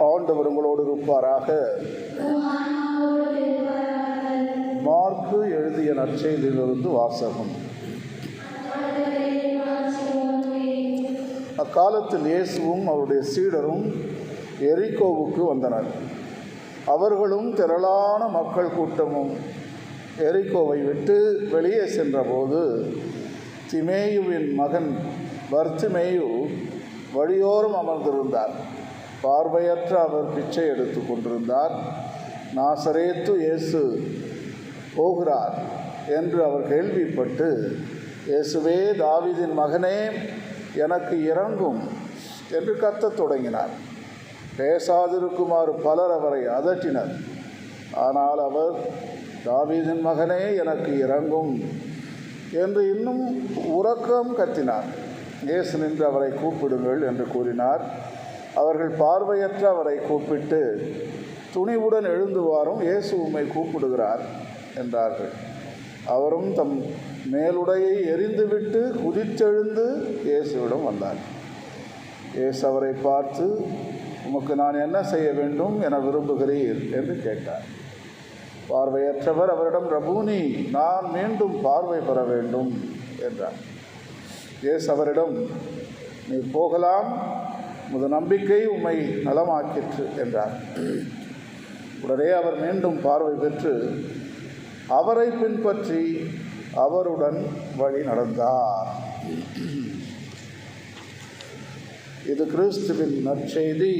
ஆண்டவர் உங்களோடு இருப்பாராக. மார்க்கு எழுதிய நற்செய்தியிலிருந்து வாசகம். அக்காலத்தில் இயேசுவும் அவருடைய சீடரும் எரிகோவுக்கு வந்தனர். அவர்களும் திரளான மக்கள் கூட்டமும் எரிகோவை விட்டு வெளியே சென்றபோது திமேயுவின் மகன் பர்த்திமேயு வழியோரம் அமர்ந்திருந்தார். பார்வையற்ற அவர் பிச்சை எடுத்து கொண்டிருந்தார். நாசரேத்து இயேசு போகிறார் என்று அவர் கேள்விப்பட்டு, இயேசுவே, தாவீதின் மகனே, எனக்கு இரங்கும் என்று கத்தத் தொடங்கினார். பேசாதிருக்குமாறு பலர் அவரை அதட்டினர். ஆனால் அவர், தாவீதின் மகனே, எனக்கு இரங்கும் என்று இன்னும் உரக்கம் கத்தினார். இயேசு நின்று அவரை கூப்பிடுங்கள் என்று கூறினார். அவர்கள் பார்வையற்ற அவரை கூப்பிட்டு, துணிவுடன் எழுந்து வாரும், இயேசு உம்மை கூப்பிடுகிறார் என்றார்கள். அவரும் தம் மேலுடையை எறிந்துவிட்டு குதித்தெழுந்து இயேசுவிடம் வந்தார். இயேசு அவரை பார்த்து, உமக்கு நான் என்ன செய்ய வேண்டும் என விரும்புகிறீர் என்று கேட்டார். பார்வையற்றவர் அவரிடம், ரபூனி, நான் மீண்டும் பார்வை பெற வேண்டும் என்றார். இயேசு அவரிடம், நீ போகலாம், உமது நம்பிக்கை உம்மை நலமாக்கிற்று என்றார். உடனே அவர் மீண்டும் பார்வை பெற்று அவரை பின்பற்றி அவருடன் வழி நடந்தார். இது கிறிஸ்துவின் நற்செய்தி.